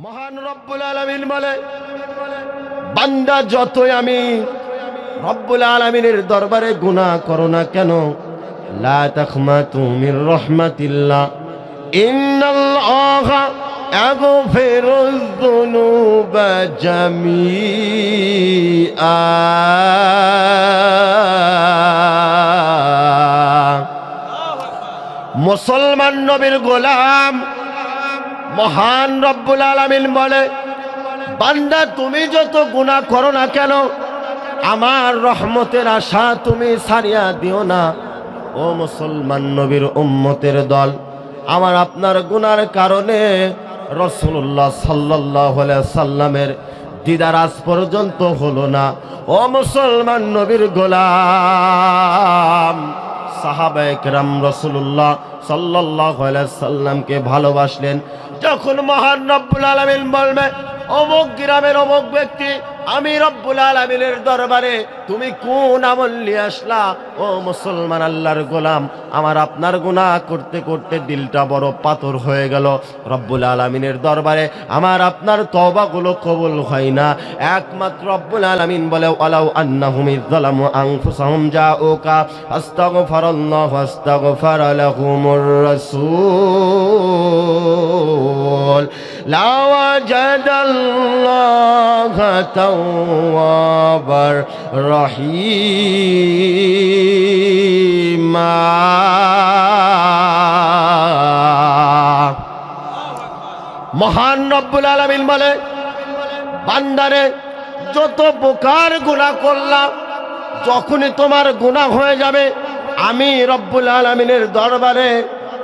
মহান রব্বুল আলামিন বলে, বান্দা যতই আমি রব্বুল আলামিনের দরবারে গুনাহ করো না কেন, লা তাখমাতু মির রাহমাতিল্লাহ, ইন্নাল্লাহা ইয়াগফিরুয যুনুবা জামিআ। মুসলমান নবীর গোলাম মহান রব্বুল আলামিন বলে, বান্দা তুমি যত গুনাহ করো না কেন, আমার রহমতের আশা তুমি ছাড়িয়া দিও না। ও মুসলমান নবীর উম্মতের দল, আমার আপনার গুনার কারণে রাসূলুল্লাহ সাল্লাল্লাহু আলাইহি সাল্লামের দিদার আজ পর্যন্ত হলো না। ও মুসলমান নবীর গোলাম, সাহাবায়ে কেরাম রাসূলুল্লাহ সাল্লাল্লাহু আলাইহি সাল্লামকে ভালোবাসলেন। যখন মহান রব্বুল আলামিন বলবে, অমুক গ্রামের অমুক ব্যক্তি, আমি রব্বুল আলামিনের দরবারে তুমি কোন আমল নিয়ে আসলা? ও মুসলমান আল্লাহর গোলাম, আমার আপনার গুনাহ করতে করতে দিলটা বড় পাথর হয়ে গেল। রব্বুল আলামিনের দরবারে আমার আপনার তওবাগুলো কবুল হয় না। একমাত্র রব্বুল আলামিন বলে, ওয়ালাউ আন্নাহুম ইযলামু আনফুসাহুম জাউকা আস্তাগফিরুল্লাহ আস্তাগফার লাহুমুর রাসূল লা ওয়াজাদাল্লাহা তাওয়াবার রহিমা। মহান রব্বুল আলামিন বলে, বান্দারে যত প্রকার গুনাহ করলা, যখনই তোমার গুনাহ হয়ে যাবে আমি রব্বুল আলামিনের দরবারে,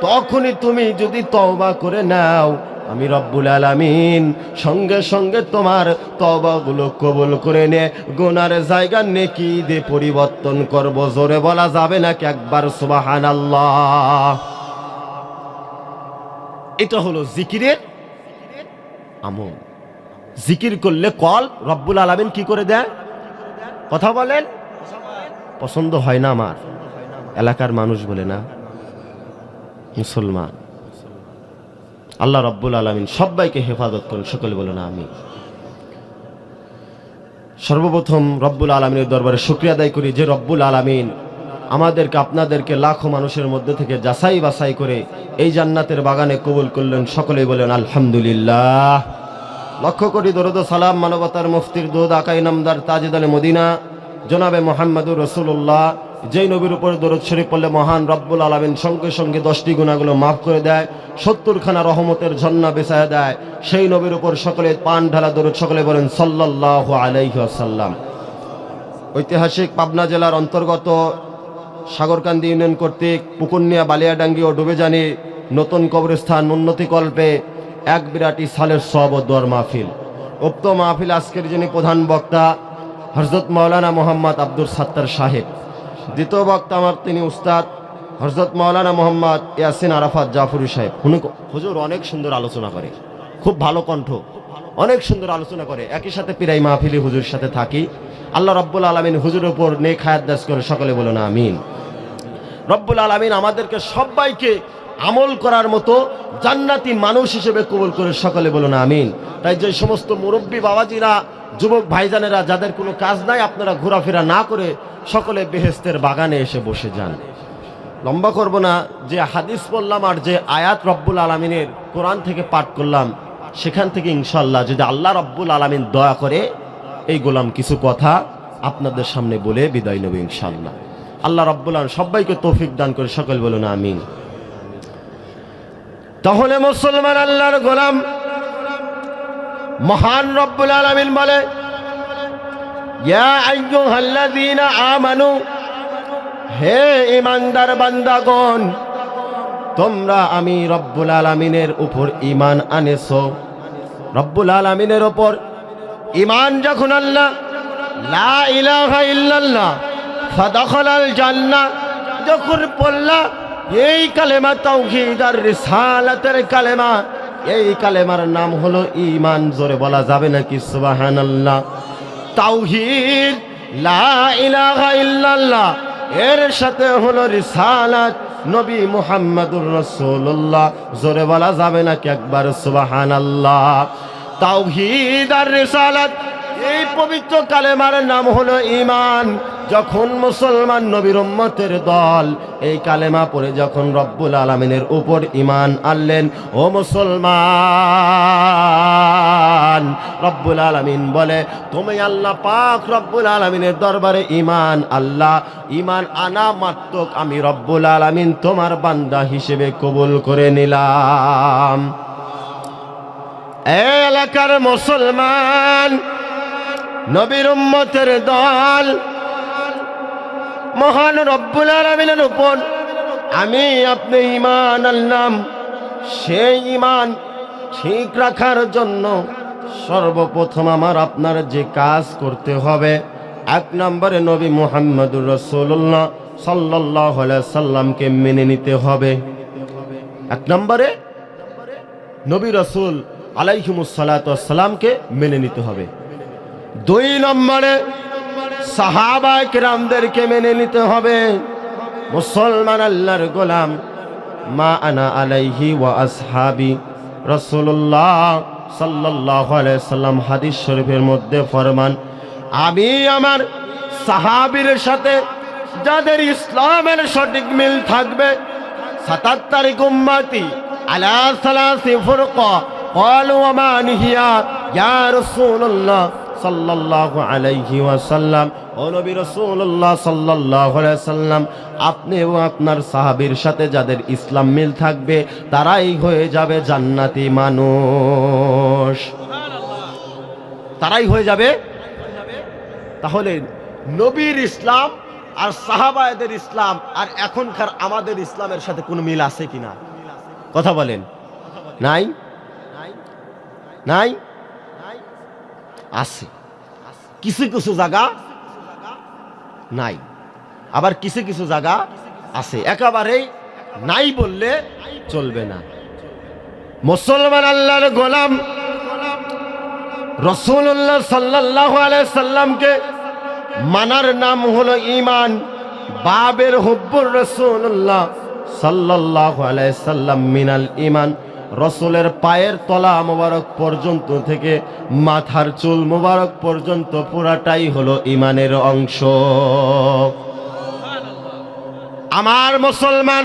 তখনই তুমি যদি তওবা করে নাও, আমি রব্বুল আলামিন সঙ্গে সঙ্গে তোমার তওবাগুলো কবুল করে নে গুনার জায়গা নেকি দিয়ে পরিবর্তন করব। জোরে বলা যাবে নাকি একবার সুবহানাল্লাহ? এটা হলো জিকিরের আমল। জিকির করলে কল রব্বুল আলামিন কি করে দেয়? কথা বলেন। পছন্দ হয় না আমার এলাকার মানুষ বলে না, মুসলমান। আল্লাহ রব্বুল আলামিন সবাইকে হেফাজত করুন, সকলে বলো না আমিন। সর্বপ্রথম রব্বুল আলামিনের দরবারে শুকরিয়া আদায় করি যে রব্বুল আলামিন আমাদেরকে আপনাদেরকে লাখো মানুষের মধ্যে থেকে যাচাই বাছাই করে এই জান্নাতের বাগানে কবুল করলেন। সকলেই বলেন আলহামদুলিল্লাহ। লক্ষ কোটি দরুদ ও সালাম মানবতার মুফতির দুধ আকাই নামদার তাজেদারে মদিনা জনাবে মুহাম্মদুর রাসূলুল্লাহ, যেই নবীর উপর দরুদ শরীফ পড়লে মহান রব্বুল আলামিন সঙ্গে সঙ্গে 10টি গুনাহগুলো মাফ করে দেয়, 70 খানা রহমতের ঝর্ণা বিছায়া দেয়। সেই নবীর উপর সকলে পান ঢালা দরুদ, সকলে বলেন সাল্লাল্লাহু আলাইহি ওয়াসাল্লাম। ঐতিহাসিক পাবনা জেলার অন্তর্গত সাগরকান্দি ইউনিয়ন কর্তৃক পুকুরনিয়া বালিয়াডাঙ্গি ও ডুবেজানি নতুন কবরস্থান উন্নতিকল্পে এক বিরাট ইসালের সওয়াব ও দোয়ার মাহফিল। উক্ত মাহফিল আজকের যিনি প্রধান বক্তা হযরত মাওলানা মোহাম্মদ আব্দুল সাত্তার সাহেব, দ্বিতীয় বক্তা আমার তিনি উস্তাদ হযরত মাওলানা মোহাম্মদ ইয়াসিন আরাফাত জাফরি সাহেব। হুজুর অনেক সুন্দর আলোচনা করে, খুব ভালো কণ্ঠ, অনেক সুন্দর আলোচনা করে। একই সাথে প্রায় মাহফিলে হুজুর সাথে থাকি। আল্লাহ রব্বুল আলামিন হুজুরের উপর নেক হায়াত দাস করে, সকলে বলো না আমিন। রব্বুল আলামিন আমাদেরকে সবাইকে আমল করার মতো জান্নাতি মানুষ হিসেবে কবুল করে, সকলে বলো না আমিন। তাই যে সমস্ত মুরব্বী বাবাজিরা, যুবক ভাইজানেরা যাদের কোনো কাজ নাই, আপনারা ঘোরাফেরা না করে সকলে বেহেশতের বাগানে এসে বসে যান। লম্বা করব না, যে হাদিস বললাম আর যে আয়াত রব্বুল আলামিনের কোরআন থেকে পাঠ করলাম, সেখান থেকে ইনশাআল্লাহ যদি আল্লাহ রব্বুল আলামিন দয়া করে এই গোলাম কিছু কথা আপনাদের সামনে বলে বিদায় নেব ইনশাআল্লাহ। আল্লাহ রব্বুল আলামিন সবাইকে তৌফিক দান করে, সকল বলুন আমিন। তাহলে মুসলমান আল্লাহর গোলাম মহান রব্বুল আলামিন বলে, ইয়া আইয়ুহাল্লাযীনা আমানু, হে ঈমানদার বান্দাগণ, তোমরা আমি রব্বুল আলামিনের উপর ঈমান আনেছো। রব্বুল আলামিনের উপর ঈমান যখন আল্লাহ লা ইলাহা ইল্লাল্লাহ ফাদাখালাল জান্নাহ যখন পড়লা, এই কালেমা তাওহীদ আর রিসালাতের কালেমা, এই কালেমার নাম হলো ঈমান। জোরে বলা যাবে নাকি সুবহানাল্লাহ? তাওহীদ লা ইলাহা ইল্লাল্লাহ, এর সাথে হলো রিসালাত, নবী মুহাম্মদুর রাসূলুল্লাহ। জোরে বলা যাবে নাকি একবার সুবহানাল্লাহ? তাওহীদ আর রিসালাত, এই পবিত্র কালেমার নাম হলো ঈমান। যখন মুসলমান নবীর উম্মতের দল এই কালেমা পড়ে যখন রব্বুল আলামিনের উপর ঈমান আনলেন, ও মুসলমান, রব্বুল আলামিন বলে তুমি আল্লাহ পাক রব্বুল আলামিনের দরবারে ঈমান ঈমান আনা মাত্র আমি রব্বুল আলামিন তোমার বান্দা হিসেবে কবুল করে নিলাম। এই এলাকার মুসলমান, নবীর উম্মতের দল, মহান রব্বুল আলামিনের উপর আমি আপনি ঈমান আনলাম। সেই ঈমান ঠিক রাখার জন্য সর্বপ্রথম আমার আপনার যে কাজ করতে হবে, 1 নম্বরে নবী মুহাম্মদুর রাসূলুল্লাহ সাল্লাল্লাহু আলাইহি সাল্লামকে মেনে নিতে হবে। 1 নম্বরে নবী রাসূল আলাইহিমুস সালাতু ওয়াস সালামকে মেনে নিতে হবে। 2 নম্বরে সাহাবায়ে কেরামদেরকে মেনে নিতে হবে। মুসলমান আল্লাহর গোলাম, মা আনা আলাইহি ওয়া আসহাবি, রাসূলুল্লাহ সাল্লাল্লাহু আলাইহি সাল্লাম হাদিস শরীফের মধ্যে ফরমান, আমি আমার সাহাবীর সাথে যাদের ইসলামের সঠিক মিল থাকবে, 77 উম্মতি আলা সালাসি ফুরকা ক্বালু ওয়া মা হিয়া ইয়া রাসূলুল্লাহ সাল্লাল্লাহু আলাইহি ওয়াসাল্লাম। ও নবী রাসূলুল্লাহ সাল্লাল্লাহু আলাইহি সাল্লাম, আপনি এবং আপনার সাহাবীর সাথে যাদের ইসলাম মিল থাকবে তারাই হয়ে যাবে জান্নাতি মানুষ, তারাই হয়ে যাবে। তাহলে নবীর ইসলাম আর সাহাবায়েদের ইসলাম আর এখনকার আমাদের ইসলামের সাথে কোনো মিল আছে কিনা? কথা বলেন। নাই? নাই? আছে। কিছু কিছু জায়গা নাই, আবার কিছু কিছু জায়গা আছে। একেবারেই নাই বললে চলবে না। মুসলমান আল্লাহর গোলাম রাসূলুল্লাহ সাল্লাল্লাহু আলাইহি সাল্লামকে মানার নাম হলো ঈমান। বাবের হুব্বুর রাসূলুল্লাহ সাল্লাল্লাহু আলাইহি সাল্লাম মিনাল ঈমান। রসুলের পায়ের তলা মোবারক পর্যন্ত থেকে মাথার চুল মোবারক পর্যন্ত পুরাটাই হলো ঈমানের অংশ। আমার মুসলমান,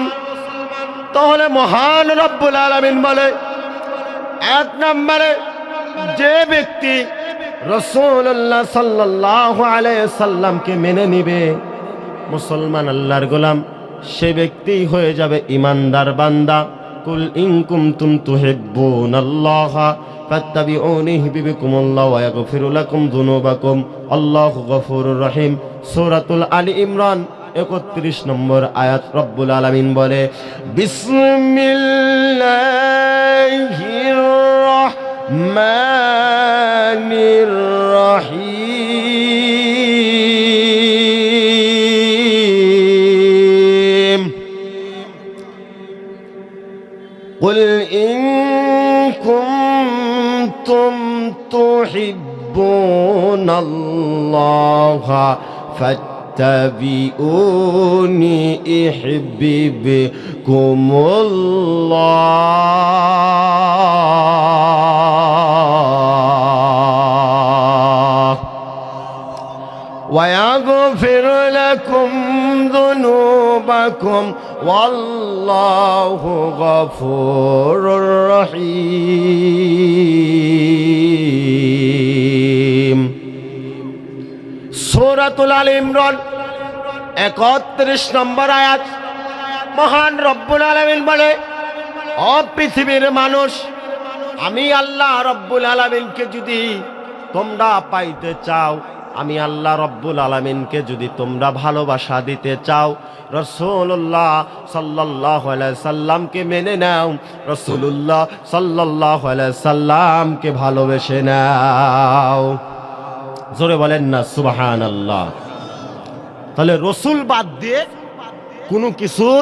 তাহলে মহান রব্বুল আলামিন বলে 1 নম্বরে যে ব্যক্তি রাসূলুল্লাহ সাল্লাল্লাহু আলাইহি সাল্লামকে মেনে নিবে, মুসলমান আল্লাহর গোলাম, সে ব্যক্তি হয়ে যাবে ঈমানদার বান্দা। কুল ইন কুনতুম তুহিব্বুনাল্লাহা ফাত্তাবিউনি ইউহিব্বুকুমুল্লাহু ওয়া ইয়াগফিরু লাকুম যুনুবাকুম আল্লাহু গফুরুর রহিম। সূরাতুল আলী ইমরান 31 নম্বর আয়াত। রব্বুল আলামিন বলে, বিসমিল্লাহির রহমানির রহিম। قل إن كنتم تحبون الله فاتبعوني يحببكم الله ويغفر لكم ذنوبكم والله غفور رحيم। সূরাতুল আলী ইমরান 31 নম্বর আয়াত। মহান রব্বুল আলামিন বলে, ও পৃথিবীর মানুষ, আমি আল্লাহ রব্বুল আলামিনকে যদি তোমরা পাইতে চাও, আমি আল্লাহ রব্বুল আলামিনকে যদি তোমরা ভালোবাসা দিতে চাও, রাসূলুল্লাহ সাল্লাল্লাহু আলাইহি সাল্লামকে মেনে নাও, রাসূলুল্লাহ সাল্লাল্লাহু আলাইহি সাল্লামকে ভালোবেসে নাও। জোরে বলেন না সুবহানাল্লাহ। তাহলে রসুল বাদ দিয়ে কোনো কিছুর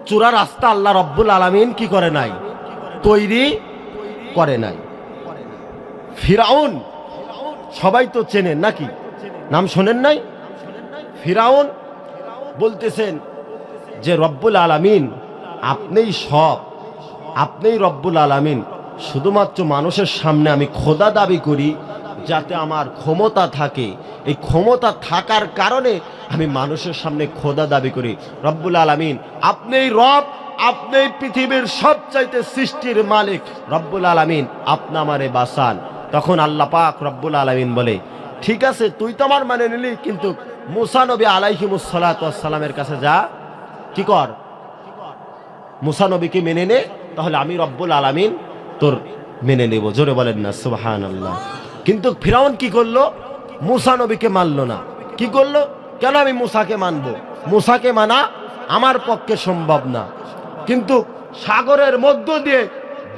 চূড়া রাস্তা আল্লাহ রব্বুল আলামিন কি করে নাই? তৈরি করে নাই। ফিরাউন সবাই তো চেনেন নাকি? নাম শোনেন নাই? ফিরাউন বলতেছেন যে রব্বুল আলামিন আপনিই সব, আপনিই রব্বুল আলামিন, শুধুমাত্র মানুষের সামনে আমি খোদা দাবি করি, যাতে আমার ক্ষমতা থাকে। এই ক্ষমতা থাকার কারণে আমি মানুষের সামনে খোদা দাবি করি। রব্বুল আলামিন আপনিই রব, আপনি পৃথিবীর সবচাইতে সৃষ্টির মালিক। রব্বুল আলামিন আপনি আমারে বাঁচান। তখন আল্লাহ পাক রব্বুল আলামিন বলে, ঠিক আছে তুই তো আমার মানে নিলি, কিন্তু মুসা নবী আলাইহিমুস সালাতু ওয়াস সালামের কাছে যা, কি কর, মুসা নবীকে মেনে নে, তাহলে আমি রব্বুল আলামিন তোর মেনে নেব। জোরে বলেন না সুবহানাল্লাহ। কিন্তু ফিরাউন কি করলো? মুসা নবীকে মানলো না। কি করলো? কেন আমি মুসাকে মানবো? মুসাকে মানা আমার পক্ষে সম্ভব না। কিন্তু সাগরের মধ্য দিয়ে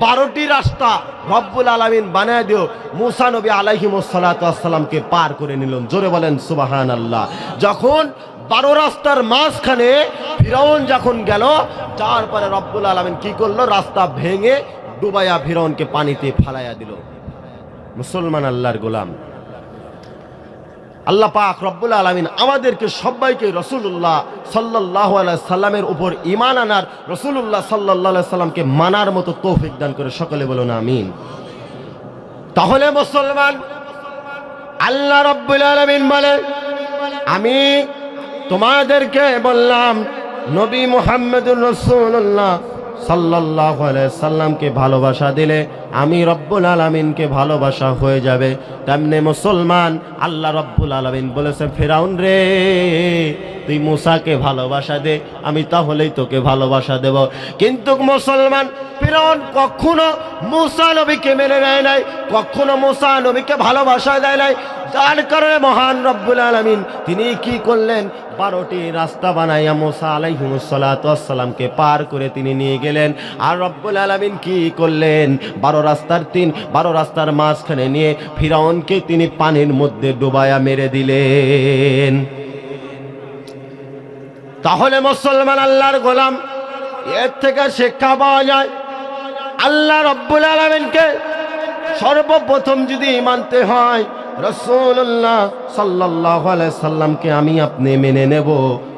12টি রাস্তা রব্বুল আলামিন বানায় দিও, মুসা নবী আলাইহিমুস সালাতু ওয়াস সালামকে পার করে নিলেন। জোরে বলেন সুবহানাল্লাহ। যখন 12 রাস্তার মাঝখানে ফিরাউন যখন গেল, যাওয়ার পরে রব্বুল আলামিন কি করলো? রাস্তা ভেঙে ডুবাইয়া ফিরাউনকে পানিতে ফালাইয়া দিল। মুসলমান আল্লাহর গোলাম, আল্লাহ পাক রব্বুল আলামিন আমাদেরকে সবাইকে রাসূলুল্লাহ সাল্লাল্লাহু আলাইহি সাল্লামের উপর ঈমান আনার, রাসূলুল্লাহ সাল্লাল্লাহু আলাইহি সাল্লামকে মানার মতো তৌফিক দান করে। সকলে বলুন আমিন। তাহলে মুসলমান, আল্লাহ রব্বুল আলামিন বলে, আমি তোমাদেরকে বললাম নবী মুহাম্মদুর রাসূলুল্লাহ সাল্লাল্লাহু আলাইহি সাল্লামকে ভালোবাসা দিলে আমি রব্বুল আলামিনকে ভালোবাসা হয়ে যাবে। তেমনি মুসলমান, আল্লাহ রব্বুল আলামিন বলেছেন, ফিরাউন রে তুই মুসাকে ভালোবাসা দে, আমি তাহলেই তোকে ভালোবাসা দেব। কিন্তু মুসলমান, ফিরাউন কখনো মুসা নবীকে মেনে নেয় নাই, কখনো মুসা নবীকে ভালোবাসা দেয় নাই। যার কারণে মহান রব্বুল আলামিন তিনি কি করলেন? 12টি রাস্তা বানাইয়া মুসা আলাইহিমুস সালাতু ওয়াস সালামকে পার করে তিনি নিয়ে গেলেন। আর রব্বুল আলামিন কি করলেন? 12 রাস্তার মাঝখানে নিয়ে ফিরাউনকে তিনি পানির মধ্যে ডুবায়া মেরে দিলেন। তাহলে মুসলমান আল্লাহর গোলাম, এর থেকে শিক্ষা পাওয়া যায়, আল্লাহ রব্বুল আলামিনকে সর্বপ্রথম যদি মানতে হয়, রাসূলুল্লাহ সাল্লাল্লাহু আলাইহি সাল্লামকে আমি আপনি মেনে নেব।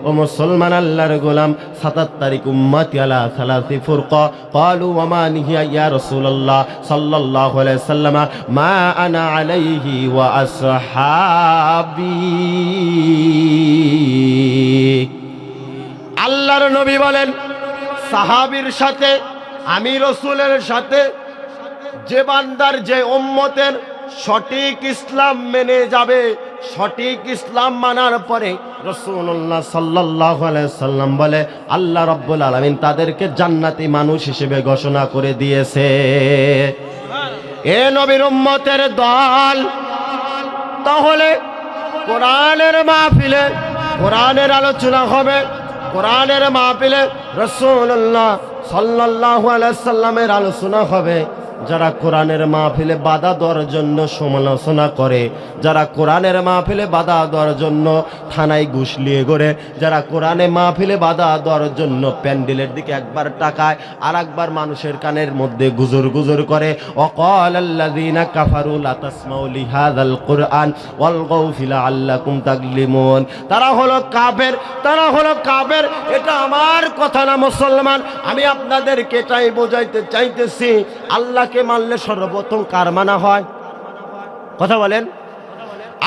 ও মুসলমান আল্লাহর গোলাম, 77 উম্মতি আলা 3 ফুরকা। ক্বালু ওয়া মা নিহিয়া ইয়া রাসূলুল্লাহ সাল্লাল্লাহু আলাইহি সাল্লাম? মা আনা আলাইহি ওয়া আসহাবি। আল্লাহর নবী বলেন, সাহাবীর সাথে, আমি রাসূলের সাথে যে বান্দার, যে উম্মতের সঠিক ইসলাম মেনে যাবে, সঠিক ইসলাম মানার পরে রাসূলুল্লাহ সাল্লাল্লাহু আলাইহি সাল্লাম বলে, আল্লাহ রাব্বুল আলামিন তাদেরকে জান্নাতি মানুষ হিসেবে ঘোষণা করে দিয়েছে। এ নবীর উম্মতের দল। তাহলে কোরআনের মাহফিলে কোরআনের আলোচনা হবে, কোরআনের মাহফিলে রাসূলুল্লাহ সাল্লাল্লাহু আলাইহি সাল্লামের আলোচনা হবে। যারা কোরআনের মাহফিলে বাধা দেওয়ার জন্য সমালোচনা করে, যারা কোরআনের মাহফিলে বাধা দেওয়ার জন্য থানায় ঘুষ নিয়ে ঘোরে, যারা কোরআনে মাহফিলে বাধা দেওয়ার জন্য প্যান্ডেলের দিকে একবার তাকায় আর একবার মানুষের কানের মধ্যে গুজর গুজর করে, ওয়াকালাল্লাযীনা কাফারু লা তাসমাউ লিহাযাল কুরআন ওয়ালগাউ ফি লাআল্লাকুম তাগলিমুন। তারা হলো কাফের, তারা হলো কাফের। এটা আমার কথা না মুসলমান, আমি আপনাদেরকে এটাই বোঝাইতে চাইতেছি। আল্লাহকে মানলে সর্বপ্রথম কার মানা হয়? কথা বলেন।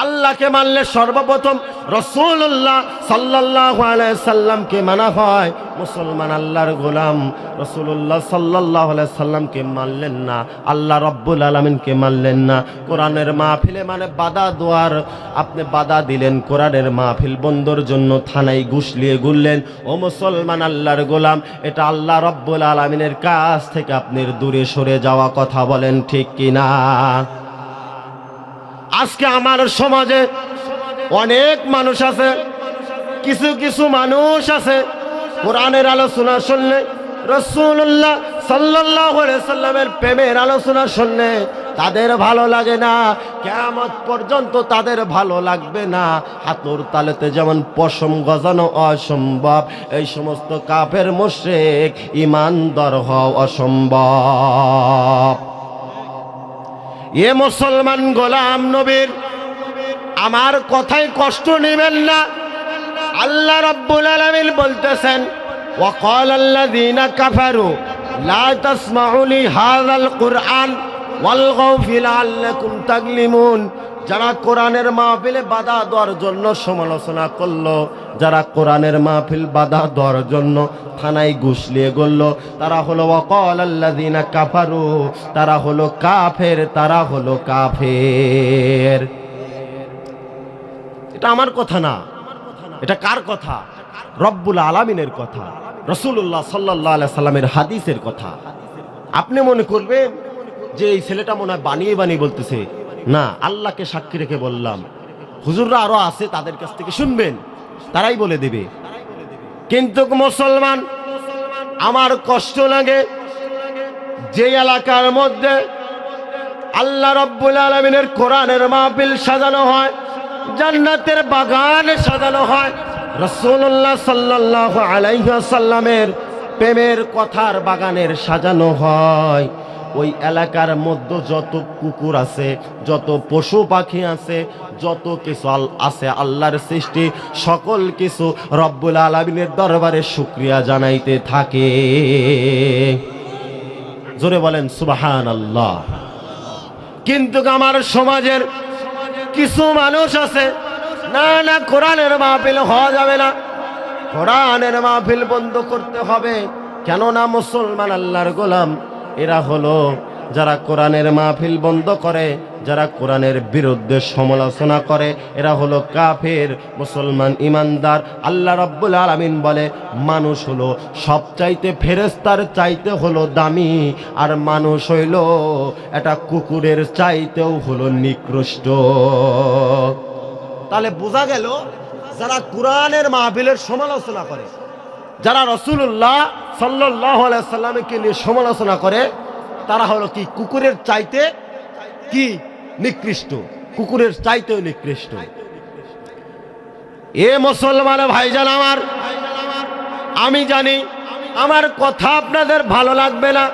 আল্লাহকে মানলে সর্বপ্রথম রাসূলুল্লাহ সাল্লাল্লাহু আলাইহি সাল্লামকে মানা হয়। মুসলমান আল্লাহর গোলাম রাসূলুল্লাহ সাল্লাল্লাহু আলাইহি সাল্লামকে মানলেন না, আল্লাহ রাব্বুল আলামিনকে মানলেন না। কোরআনের মাহফিলে মানে বাধা দেওয়ার, আপনি বাধা দিলেন, কোরআনের মাহফিল বন্ধর জন্য থানায় ঘুষ নিয়ে ঘুরলেন। ও মুসলমান আল্লাহর গোলাম, এটা আল্লাহ রাব্বুল আলামিনের কাছ থেকে আপনি দূরে সরে যাওয়া। কথা বলেন ঠিক কিনা? আজকে আমার সমাজে অনেক মানুষ আছে, কিছু কিছু মানুষ আছে কোরআনের আলোচনা শুনলে, রাসূলুল্লাহ সাল্লাল্লাহু আলাইহি সাল্লামের প্রেমের আলোচনা শুনলে তাদের ভালো লাগে না, কিয়ামত পর্যন্ত তাদের ভালো লাগবে না। হাতুর তালেতে যেমন পশম গজানো অসম্ভব, এই সমস্ত কাফের মুশরিক ঈমানদার হওয়া অসম্ভব। এ মুসলমান গোলাম নবীর, আমার কথায় কষ্ট নেবেন না। আল্লাহ রাব্বুল আলামিন বলতেছেন, ওয়াকালাল্লাযীনা কাফারু লা তাসমাউ লিহাযাল কুরআন ওয়ালগাউ ফি লাআল্লাকুম তাগলিমুন। যারা কোরআনের মাহফিলে বাধা দেওয়ার জন্য সমালোচনা করলো, যারা কোরআনের মাহফিল বাধা দেওয়ার জন্য থানায় ঘুষলিয়ে গেল, তারা হলো ওয়াকালাল্লাযিনা কাফারু, তারা হলো কাফের, তারা হলো কাফের। এটা আমার কথা না, এটা কার কথা? রব্বুল আলামিনের কথা, রাসূলুল্লাহ সাল্লাল্লাহু আলাইহি সাল্লামের হাদিসের কথা। আপনি মনে করবেন যে এই ছেলেটা মনে হয় বানিয়ে বানিয়ে বলতেছে, না, আল্লাহকে সাক্ষী রেখে বললাম। হুজুররা আরো আছে, তাদের কাছ থেকে শুনবেন, তারাই বলে দেবে। কিন্তু মুসলমান, আমার কষ্ট লাগে যে এলাকার মধ্যে আল্লাহ রাব্বুল আলামিনের কোরআনের মাহফিল সাজানো হয়, জান্নাতের বাগান সাজানো হয়, রাসূলুল্লাহ সাল্লাল্লাহু আলাইহি ওয়াসাল্লামের প্রেমের কথার বাগানের সাজানো হয়, ওই এলাকার মধ্যে যত কুকুর আছে, যত পশু পাখি আছে, যত কিছু আছে আল্লাহর সৃষ্টি, সকল কিছু রব্বুল আলামিনের দরবারে শুকরিয়া জানাইতে থাকে। জোরে বলেন সুবহানাল্লাহ। কিন্তু আমার সমাজের কিছু মানুষ আছে, না না, কোরআনের মাহফিল হওয়া যাবে না, কোরআনের মাহফিল বন্ধ করতে হবে। কেননা মুসলমান আল্লাহর গোলাম, এরা হলো যারা কোরআনের মাহফিল বন্ধ করে, যারা কোরআনের বিরুদ্ধে সমালোচনা করে, এরা হলো কাফের। মুসলমান ইমানদার, আল্লাহ রাব্বুল আলামিন বলে মানুষ হলো সবচাইতে ফেরেশতার চাইতে হলো দামি, আর মানুষ হইল এটা কুকুরের চাইতেও হলো নিকৃষ্ট। তাহলে বোঝা গেল যারা কোরআনের মাহফিলের সমালোচনা করে, যারা রাসূলুল্লাহ সাল্লাল্লাহু আলাইহি সাল্লামকে নিয়ে সমালোচনা করে, তারা হলো কি কুকুরের চাইতে কি নিকৃষ্ট, কুকুরের চাইতেও নিকৃষ্ট। এ মুসলমান ভাইজান আমার, আমি জানি আমার কথা আপনাদের ভালো লাগবে না,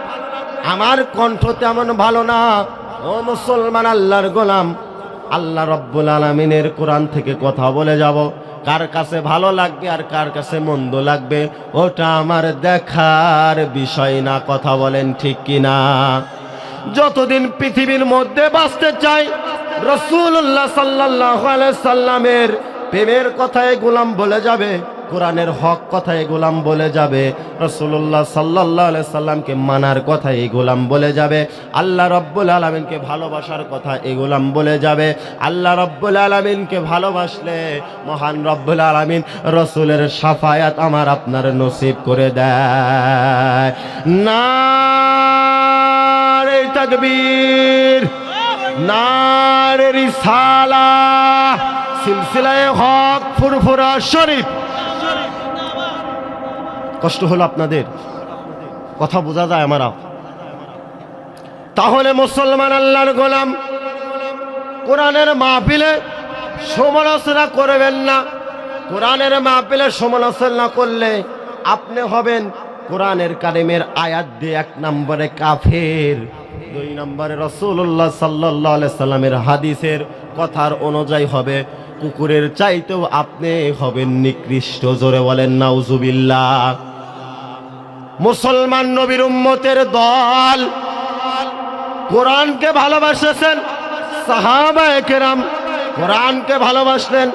আমার কণ্ঠ তেমন ভালো না। ও মুসলমান আল্লাহর গোলাম, আল্লাহ রাব্বুল আলামিনের কোরআন থেকে কথা বলে যাব, কার কাছে ভালো লাগবে আর কার কাছে মন্দ লাগবে ওটা আমার দেখার বিষয় না। কথা বলেন ঠিক কিনা? যতদিন পৃথিবীর মধ্যে বাঁচতে চাই, রাসূলুল্লাহ সাল্লাল্লাহু আলাইহি সাল্লামের প্রেমের কথায় গোলাম বলে যাবে, কোরআনের হক কথায় গোলাম বলে যাবে, রাসূলুল্লাহ সাল্লাল্লাহু আলাইহি সাল্লামকে মানার কথা এই গোলাম বলে যাবে, আল্লাহ রাব্বুল আলামিনকে ভালোবাসার কথা এই গোলাম বলে যাবে। আল্লাহ রাব্বুল আলামিনকে ভালোবাসলে মহান রাব্বুল আলামিন রাসূলের শাফায়াত আমার আপনার নসিব করে দেয়। নারে তাকবীর, নারে রিসালাহ, সিলসিলায়ে হক ফুরফুরা শরীফ। কষ্ট হলো আপনাদের, কথা বোঝা যায় আমারা। তাহলে মুসলমান আল্লাহর গোলাম, কোরআনের মাহফিলে সমালোচনা করবেন না। কোরআনের মাহফিলে সমালোচনা করলে আপনি হবেন কোরআনের কারিমের আয়াত দিয়ে 1 নম্বরে কাফের, 2 নম্বরে রাসূলুল্লাহ সাল্লাল্লাহু আলাইহি সাল্লামের হাদিসের কথার অনুযায়ী হবে কুকুরের চাইতেও আপনি হবেন নিকৃষ্ট। জোরে বলেন নাউজুবিল্লাহ। মুসলমান নবীর উম্মতের দল কোরআনকে ভালোবাসেছেন, সাহাবায়ে কেরাম কোরআনকে ভালোবাসলেন,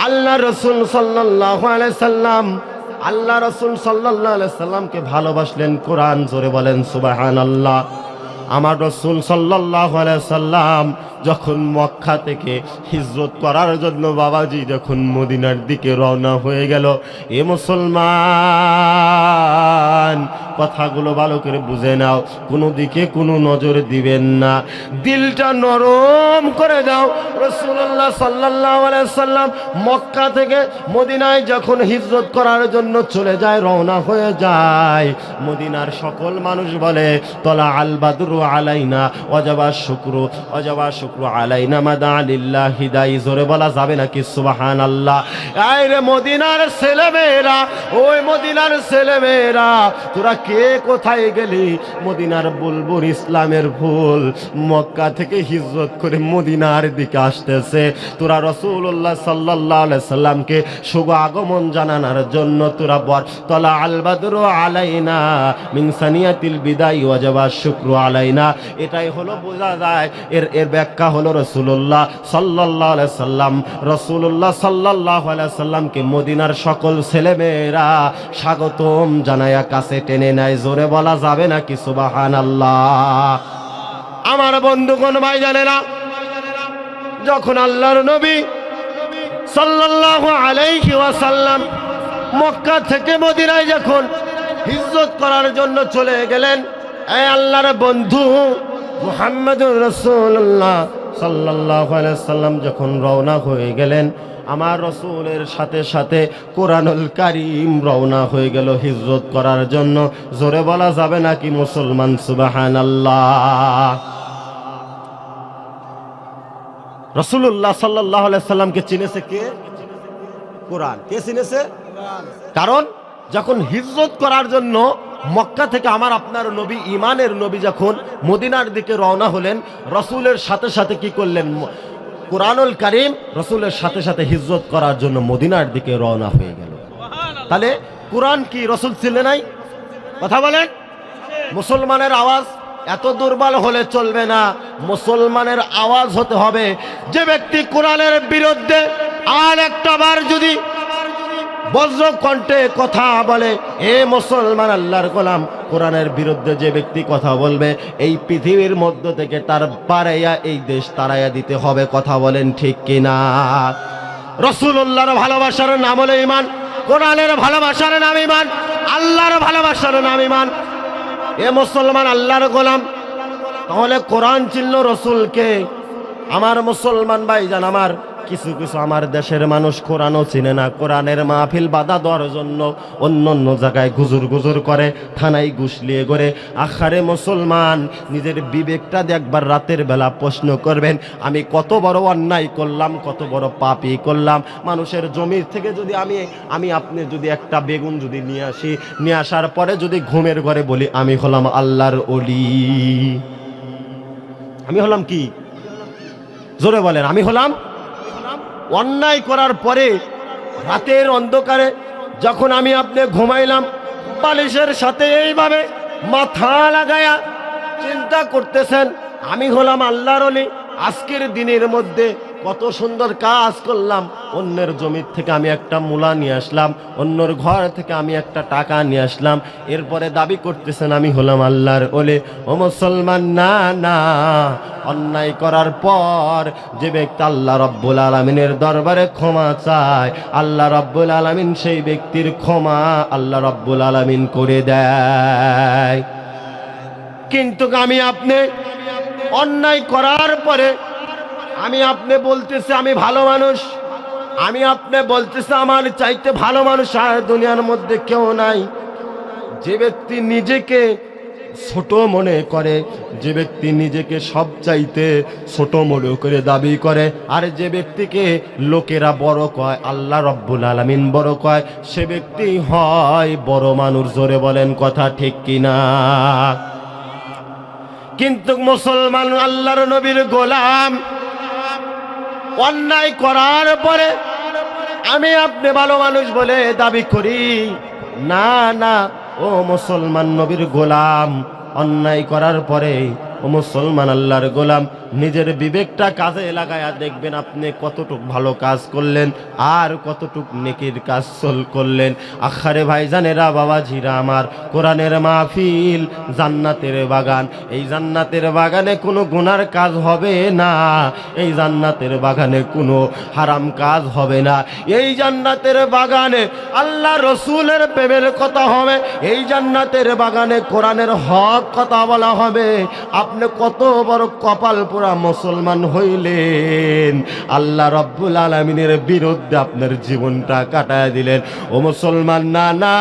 আল্লাহ রাসূল সাল্লাল্লাহু আলাইহি সাল্লাম, আল্লাহ রাসূল সাল্লাল্লাহু আলাইহি সাল্লামকে ভালোবাসলেন কোরআন। জোরে বলেন সুবহানাল্লাহ। আমার রাসূল সাল্লাল্লাহু আলাইহি সাল্লাম যখন মক্কা থেকে হিজরত করার জন্য বাবাজি যখন মদিনার দিকে রওনা হয়ে গেল, এ মুসলমান কথাগুলো ভালো করে বুঝে নাও, কোনো দিকে কোনো নজর দিবেন না, দিলটা নরম করে দাও। রাসূলুল্লাহ সাল্লাল্লাহু আলাইহি সাল্লাম মক্কা থেকে মদিনায় যখন হিজরত করার জন্য চলে যায়, রওনা হয়ে যায়, মদিনার সকল মানুষ বলে তলা আল বাদরু আলাইনা ওয়াজাবা শুকরু, ওয়াজাবা শুকরু আলাইনা মাদা লিল্লাহ হিদাই। জোরে বলা যাবে নাকি সুবহানাল্লাহ? এই রে মদিনার ছেলেমেয়েরা, ওই মদিনার ছেলেমেয়েরা, তোরা কে কোথায় গেলি? মদিনার বুলবুল ইসলামের ফুল মক্কা থেকে হিজরত করে মদিনার দিকে আসতেছে। তোরা রাসূলুল্লাহ সাল্লাল্লাহু আলাইহি সাল্লামকে শুভ আগমন জানানোর জন্য তোরা বর তলা আল বাদরু আলাইনা মিন সানিয়াতিল বিদাই ওয়াজাবা শুকরু আলাইনা। এটাই হলো বোঝা যায়। এর ব্যাখ্যা হলো রাসূলুল্লাহ সাল্লাল্লাহু আলাইহি সাল্লাম রাসূলুল্লাহ সাল্লাল্লাহু আলাইহি সাল্লামকে মদিনার সকল ছেলেমেয়েরা স্বাগতম জানায়া কাছে টেনে নেয়। জোরে বলা যাবে নাকি সুবহানাল্লাহ? আমার বন্ধুগণ, ভাই জানেরা, যখন আল্লাহর নবী সাল্লাল্লাহু আলাইহি ওয়াসাল্লাম মক্কা থেকে মদিনায় যখন হিজরত করার জন্য চলে গেলেন, এই আল্লাহর বন্ধু মুহাম্মদুর রাসূলুল্লাহ সাল্লাল্লাহু আলাইহি সাল্লাম যখন রওনা হয়ে গেলেন, আমার রাসূলের সাথে সাথে কোরআনুল কারীম রওনা হয়ে গেল হিজরত করার জন্য। জোরে বলা যাবে নাকি মুসলমান সুবহানাল্লাহ? রাসূলুল্লাহ সাল্লাল্লাহু আলাইহি সাল্লামকে চিনেছে কে? কোরআন। কে চিনেছে? কারণ যখন হিজরত করার জন্য মক্কা থেকে আমার আপনার নবী, ইমানের নবী যখন মদিনার দিকে রওনা হলেন, রাসূলের সাথে সাথে কি করলেন? কোরআনুল কারীম রাসূলের সাথে সাথে হিজরত করার জন্য মদিনার দিকে রওনা হয়ে গেল। তাহলে কোরআন কি রাসূল ছিলেন নাই? কথা বলেন। মুসলমানের আওয়াজ এত দুর্বল হলে চলবে না। মুসলমানের আওয়াজ হতে হবে। যে ব্যক্তি কোরআনের বিরুদ্ধে আর একটা বার যদি বজ্র কণ্ঠে কথা বলে, এ মুসলমান আল্লাহর গোলাম, কোরআনের বিরুদ্ধে যে ব্যক্তি কথা বলবে, এই পৃথিবীর মধ্য থেকে তার পারাইয়া এই দেশ তারাইয়া দিতে হবে। কথা বলেন ঠিক কিনা? রাসূলুল্লাহর ভালোবাসার নাম হলো ঈমান, কোরআনের ভালোবাসার নাম ঈমান, আল্লাহর ভালোবাসার নাম ঈমান। এ মুসলমান আল্লাহর গোলাম, তাহলে কোরআন চিনল রাসূলকে। আমার মুসলমান ভাইজান, আমার কিছু কিছু আমার দেশের মানুষ কোরআনও চিনে না। কোরআনের মাহফিল বাধা দেওয়ার জন্য অন্য অন্য জায়গায় গুজুর গুজুর করে, থানায় ঘুষলিয়ে করে। আখারে মুসলমান, নিজের বিবেকটা দিয়ে একবার রাতের বেলা প্রশ্ন করবেন, আমি কত বড় অন্যায় করলাম, কত বড় পাপই করলাম। মানুষের জমি থেকে যদি আমি আপনি যদি একটা বেগুন যদি নিয়ে আসি, নিয়ে আসার পরে যদি ঘুমের ঘরে বলি আমি হলাম আল্লাহর ওলি, আমি হলাম কি? জোরে বলেন। আমি হলাম অন্যায় করার পরে রাতের অন্ধকারে যখন আমি আপনি ঘুমাইলাম, বালিশের সাথে এইভাবে মাথা লাগায়া চিন্তা করতেছেন আমি হলাম আল্লাহর ওলি। আজকের দিনের মধ্যে কত সুন্দর কাজ করলাম। অন্যের জমি থেকে আমি একটা মূলা নিয়ে আসলাম, অন্যর ঘর থেকে আমি একটা টাকা নিয়ে আসলাম, এরপরে দাবি করতেছেন আমি হলাম আল্লাহর ওলি। ও মুসলমান, না না, অন্যায় করার পর যে ব্যক্তি আল্লাহ রব্বুল আলামিনের দরবারে ক্ষমা চায়, আল্লাহ রব্বুল আলামিন সেই ব্যক্তির ক্ষমা আল্লাহ রব্বুল আলামিন করে দেয়। কিন্তু আমি আপনি অন্যায় করার পরে আমি আপনি বলতেছি আমি ভালো মানুষ, আমি আপনি বলতেছি আমার চাইতে ভালো মানুষ আর দুনিয়ার মধ্যে কেউ নাই। যে ব্যক্তি নিজেকে ছোট মনে করে, যে ব্যক্তি নিজেকে সব চাইতে ছোট মনে করে দাবি করে, আর যে ব্যক্তিকে লোকেরা বড় কয়, আল্লাহ রব্বুল আলামিন বড় কয়, সে ব্যক্তি হয় বড় মানুষ। জোরে বলেন কথা ঠিক কিনা? কিন্তু মুসলমান আল্লাহর নবীর গোলাম, অন্যায় করার পরে আমি আপনি ভালো মানুষ বলে দাবি করি, না না। ও মুসলমান নবীর গোলাম, অন্যায় করার পরে ও মুসলমান আল্লাহর গোলাম, নিজের বিবেকটা কাজে লাগায়া দেখবেন আপনি কতটুক ভালো কাজ করলেন আর কতটুক নেকির কাজ করলেন। আখারে ভাইজানেরা, বাবাজিরা আমার, কোরআনের মাহফিল জান্নাতের বাগান। এই জান্নাতের বাগানে কোনো গুনার কাজ হবে না, এই জান্নাতের বাগানে কোনো হারাম কাজ হবে না। এই জান্নাতের বাগানে আল্লাহ রসুলের প্রেমের কথা হবে, এই জান্নাতের বাগানে কোরআনের হক কথা বলা হবে। আপনি কত বড় কপাল পোড়া মুসলমান হইলেন, আল্লাহ রাব্বুল আলামিনের বিরুদ্ধে আপনার জীবনটা কাটায় দিলেন। ও মুসলমান, না না,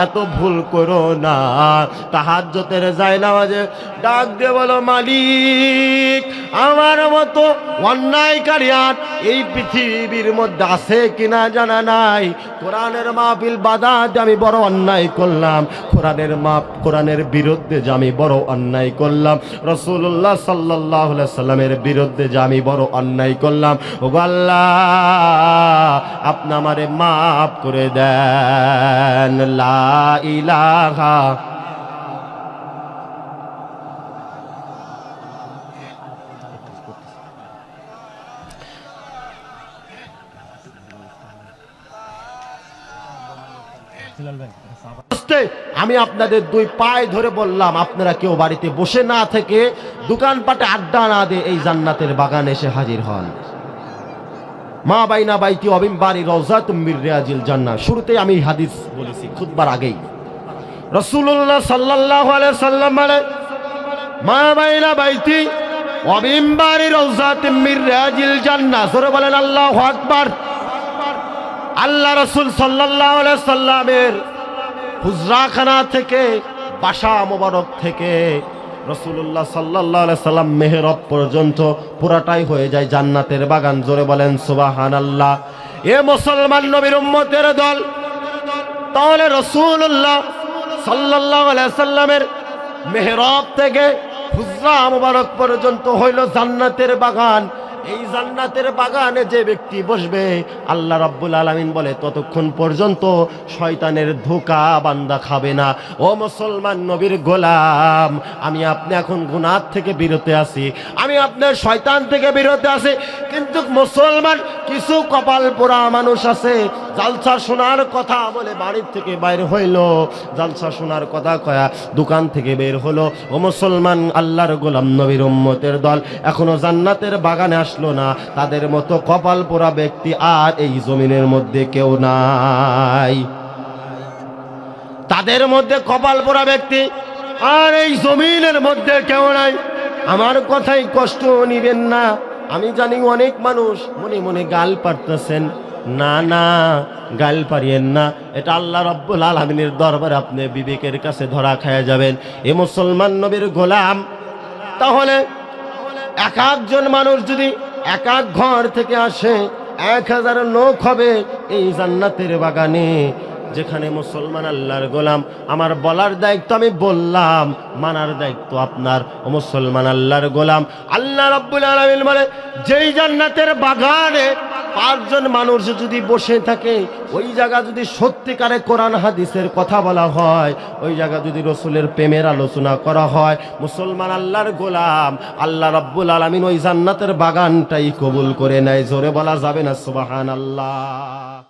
এত ভুল করো না। তাহাজ্জুদের জায়নামাজে ডাক দিয়ে বলো, মালিক, আমার মতো অন্যায়কারী আর এই পৃথিবীর মধ্যে আছে কিনা জানা নাই। কোরআনের মাহফিল বাধা দিয়ে আমি বড় অন্যায় করলাম, কোরআনের বিরুদ্ধে যে আমি বড় অন্যায় করলাম, রাসূলুল্লাহ সাল্লাল্লাহু আলাইহি সাল্লামের বিরুদ্ধে যে আমি বড় অন্যায় করলাম। ওগো আল্লাহ, আপনি আমারে মাফ করে দেন। লা ইলাহা আমি আপনাদের দুই পায়ে ধরে বললাম, আপনারা কেউ বাড়িতে বসে না থেকে, দোকানপাটে আড্ডা না দিয়ে এই জান্নাতের বাগানে এসে হাজির হন। মা বাইনা বাইতি অবিম্বারি রওজাতুম মির রিয়াজিল জান্নাহ। শুরুতেই আমি হাদিস বলেছি খুতবার আগেই, রাসূলুল্লাহ সাল্লাল্লাহু আলাইহি সাল্লাম বলে, মা বাইনা বাইতি অবিম্বারি রওজাতুম মির রিয়াজিল জান্নাহ। জোরে বলেন আল্লাহু আকবার। আল্লাহ রাসূল সাল্লাল্লাহু আলাইহি সাল্লামের হুজরাখানা থেকে, বাসা মোবারক থেকে রাসূলুল্লাহ সাল্লাল্লাহু আলাইহি সাল্লাম মেহরাব পর্যন্ত পুরাটাই হয়ে যায় জান্নাতের বাগান। জোরে বলেন সুবহানাল্লাহ। এ মুসলমান নবীর উম্মতের দল, তাহলে রাসূলুল্লাহ সাল্লাল্লাহু আলাইহি সাল্লামের মেহরাব থেকে হুজরা মোবারক পর্যন্ত হইল জান্নাতের বাগান। এই জান্নাতের বাগানে যে ব্যক্তি বসবে, আল্লাহ রাব্বুল আলামিন বলে ততক্ষণ পর্যন্ত শয়তানের ধোঁকা বান্দা খাবে না। ও মুসলমান নবীর গোলাম, আমি আপনি এখন গুনাহ থেকে বিরত আছি, আমি আপনার শয়তান থেকে বিরত আছি, কিন্তু মুসলমান কিছু কপাল পোড়া মানুষ আছে, জালসা শোনার কথা বলে বাড়ির থেকে বাইর হইল, জালসা শোনার কথা কয়া দোকান থেকে বের হলো। ও মুসলমান, আল্লাহর গোলাম নবীর উম্মতের দল এখনো জান্নাতের বাগানে আসলো না। তাদের মতো কপাল পোড়া ব্যক্তি আর এই জমিনের মধ্যে কেউ নাই। তাদের মধ্যে কপাল পোড়া ব্যক্তি আর এই জমিনের মধ্যে কেউ নাই। আমার কথাই কষ্ট নিবেন না। আমি জানি অনেক মানুষ মনে মনে গাল পারতেছেন, না না, গাল পারিয়েন না, এটা আল্লাহ রাব্বুল আলামিনের দরবারে আপনি বিবেকের কাছে ধরা খায়া যাবেন। এ মুসলমান নবীর গোলাম, তাহলে এক একজন মানুষ যদি এক এক ঘর থেকে আসে, 1000 লোক হবে এই জান্নাতের বাগানে, যেখানে মুসলমান আল্লাহর গোলাম। আমার বলার দায়িত্ব আমি বললাম, মানার দায়িত্ব আপনার। ও মুসলমান আল্লাহর গোলাম, আল্লাহ রাব্বুল আলামিন বলে, যেই জান্নাতের বাগানে 5 জন মানুষ যদি বসে থাকে, ওই জায়গা যদি সত্যিকারে কোরআন হাদিসের কথা বলা হয়, ওই জায়গা যদি রাসূলের প্রেমের আলোচনা করা হয়, মুসলমান আল্লাহর গোলাম, আল্লাহ রাব্বুল আলামিন ওই জান্নাতের বাগানটাই কবুল করে নেয়। জোরে বলা যাবে না সুবহানাল্লাহ।